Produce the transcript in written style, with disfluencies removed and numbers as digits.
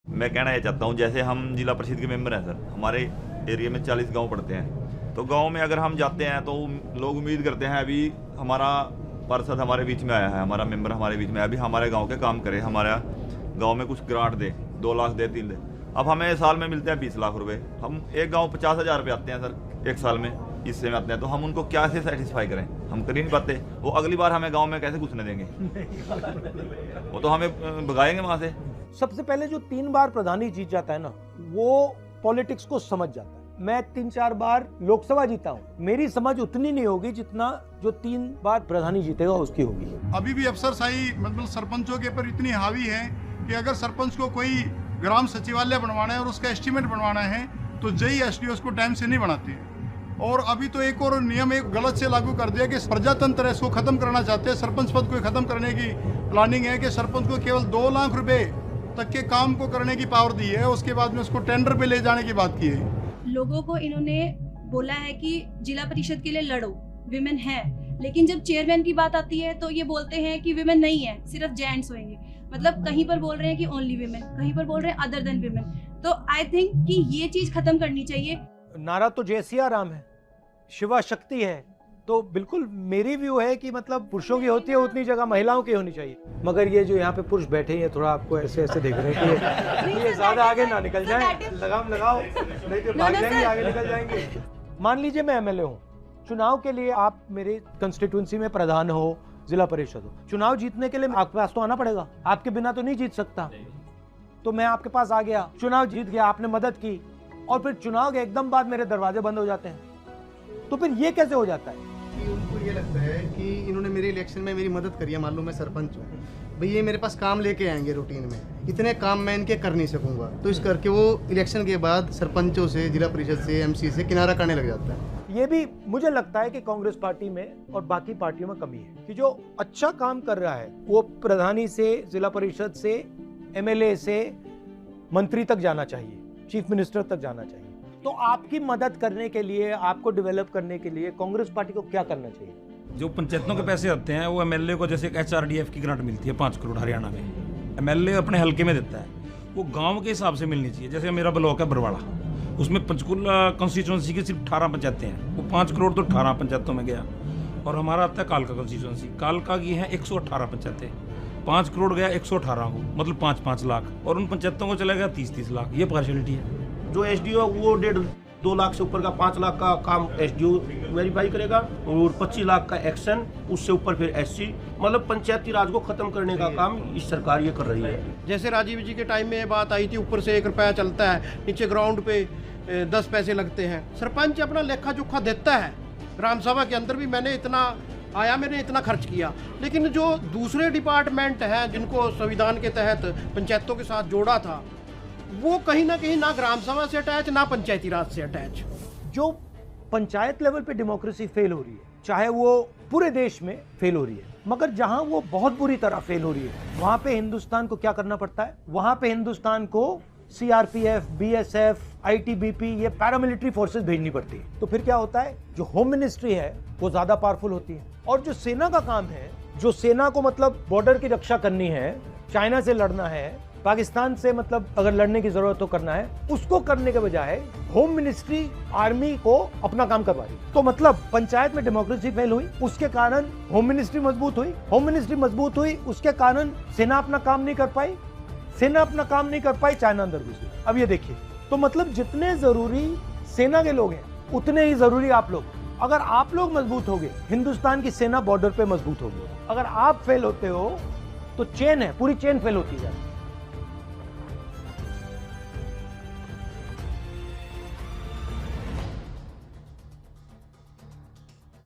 मैं कहना ये चाहता हूँ, जैसे हम जिला परिषद के मेंबर हैं सर, हमारे एरिया में 40 गांव पड़ते हैं, तो गांव में अगर हम जाते हैं तो लोग उम्मीद करते हैं अभी हमारा पार्षद हमारे बीच में आया है, हमारा मेंबर हमारे बीच में अभी हमारे गांव के काम करे, हमारा गांव में कुछ ग्रांट दे, 2 लाख दे, 3 दे। अब हमें साल में मिलते हैं 20 लाख रुपए, हम एक गाँव 50,000 रुपये आते हैं सर एक साल में, हिस्से में आते हैं, तो हम उनको क्या से सेटिस्फाई करें? हम कर ही नहीं पाते। वो अगली बार हमें गाँव में कैसे घुसने देंगे? वो तो हमें भगाएंगे वहाँ से। सबसे पहले जो 3 बार प्रधानी जीत जाता है ना, वो पॉलिटिक्स को समझ जाता है। मैं 3-4 बार लोकसभा जीता हूँ, मेरी समझ उतनी नहीं होगी जितना जो 3 बार प्रधानी जीतेगा उसकी होगी। अभी भी अफसरशाही मतलब सरपंचों के ऊपर इतनी हावी है कि अगर सरपंच को कोई ग्राम सचिवालय बनवाना है और उसका एस्टीमेट बनवाना है तो जई एसडीओ उसको टाइम से नहीं बनाते हैं। और अभी तो एक और नियम एक गलत से लागू कर दिया कि प्रजातंत्र है, इसको खत्म करना चाहते हैं। सरपंच पद को खत्म करने की प्लानिंग है कि सरपंच को केवल 2 लाख रुपए तक के काम को करने की पावर दी है, उसके बाद में उसको टेंडर पे ले जाने की बात की है। लोगों को इन्होंने बोला है कि जिला परिषद के लिए लड़ो, विमेन है, लेकिन जब चेयरमैन की बात आती है तो ये बोलते हैं कि विमेन नहीं है, सिर्फ जेंट्स होंगे। मतलब कहीं पर बोल रहे हैं कि ओनली विमेन, कहीं पर बोल रहे हैं अदर देन विमेन। तो आई थिंक कि ये चीज खत्म करनी चाहिए। नारा तो जय सिया राम है, शिवा शक्ति है, तो बिल्कुल मेरी व्यू है कि मतलब पुरुषों की होती है उतनी जगह महिलाओं की होनी चाहिए। मगर ये जो यहाँ पे पुरुष बैठे हैं थोड़ा आपको ऐसे ऐसे देख रहे हैं कि ये ज्यादा आगे ना निकल जाए, लगाम लगाओ नहीं तो भाग जाएंगे, आगे निकल जाएंगे। मान लीजिए मैं एमएलए हूँ, चुनाव के लिए आप मेरे कंस्टिट्यूंसी में प्रधान हो, जिला परिषद हो, चुनाव जीतने के लिए आपके पास तो आना पड़ेगा, आपके बिना तो नहीं जीत सकता। तो मैं आपके पास आ गया, चुनाव जीत गया, आपने मदद की, और फिर चुनाव के एकदम बाद मेरे दरवाजे बंद हो जाते हैं, तो फिर ये कैसे हो जाता है? कि उनको ये लगता है कि इन्होंने मेरे इलेक्शन में मेरी मदद करी है, मान लो मैं सरपंच हूँ, भाई ये मेरे पास काम लेके आएंगे रूटीन में, इतने काम मैं इनके कर नहीं सकूंगा, तो इस करके वो इलेक्शन के बाद सरपंचों से, जिला परिषद से, एमसी से किनारा करने लग जाता है। ये भी मुझे लगता है कि कांग्रेस पार्टी में और बाकी पार्टियों में कमी है कि जो अच्छा काम कर रहा है वो प्रधानी से, जिला परिषद से, एमएलए से मंत्री तक जाना चाहिए, चीफ मिनिस्टर तक जाना चाहिए। तो आपकी मदद करने के लिए, आपको डेवलप करने के लिए कांग्रेस पार्टी को क्या करना चाहिए? जो पंचायतों के पैसे आते हैं वो एमएलए को, जैसे HRDF की ग्रांट मिलती है 5 करोड़ हरियाणा में, एमएलए अपने हल्के में देता है, वो गांव के हिसाब से मिलनी चाहिए। जैसे मेरा ब्लॉक है बरवाड़ा, उसमें पंचकुला कॉन्स्टिट्यूंसी की सिर्फ 18 पंचायतें हैं, वो 5 करोड़ तो 18 पंचायतों में गया। और हमारा आता है कालका कॉन्स्टिट्यूंसी, कालका की है 118 पंचायतें, 5 करोड़ गया 118 को, मतलब 5-5 लाख, और उन पंचायतों को चला गया 30-30 लाख। ये पार्शलिटी है। जो एसडीओ वो 1.5-2 लाख से ऊपर का 5 लाख का काम एसडीओ वेरीफाई करेगा, और 25 लाख का एक्शन, उससे ऊपर फिर एससी, मतलब पंचायती राज को खत्म करने का काम इस सरकार ये कर रही है। जैसे राजीव जी के टाइम में ये बात आई थी, ऊपर से 1 रुपया चलता है, नीचे ग्राउंड पे 10 पैसे लगते हैं। सरपंच अपना लेखा जोखा देता है, ग्राम सभा के अंदर भी मैंने इतना आया, मैंने इतना खर्च किया, लेकिन जो दूसरे डिपार्टमेंट हैं जिनको संविधान के तहत पंचायतों के साथ जोड़ा था, वो कहीं ना कहीं ना ग्राम सभा से अटैच, ना पंचायती राज से अटैच। जो पंचायत लेवल पे डेमोक्रेसी फेल हो रही है, चाहे वो पूरे देश में फेल हो रही है, मगर जहां वो बहुत बुरी तरह फेल हो रही है, वहां पे हिंदुस्तान को क्या करना पड़ता है? वहां पे हिंदुस्तान को CRPF, BSF, ITBP, ये पैरामिलिट्री फोर्सेस भेजनी पड़ती है। तो फिर क्या होता है? जो होम मिनिस्ट्री है वो ज्यादा पावरफुल होती है, और जो सेना का काम है, जो सेना को मतलब बॉर्डर की रक्षा करनी है, चाइना से लड़ना है, पाकिस्तान से मतलब अगर लड़ने की जरूरत तो करना है, उसको करने के बजाय होम मिनिस्ट्री आर्मी को अपना काम करवा रही। तो मतलब पंचायत में डेमोक्रेसी फेल हुई, उसके कारण होम मिनिस्ट्री मजबूत हुई, होम मिनिस्ट्री मजबूत हुई, उसके कारण सेना अपना काम नहीं कर पाई, सेना अपना काम नहीं कर पाई, चाइना अंदर घुस गई। अब ये देखिए, तो मतलब जितने जरूरी सेना के लोग हैं उतने ही जरूरी आप लोग। अगर आप लोग मजबूत होगे, हिंदुस्तान की सेना बॉर्डर पे मजबूत होगी। अगर आप फेल होते हो तो चेन है, पूरी चेन फेल होती है।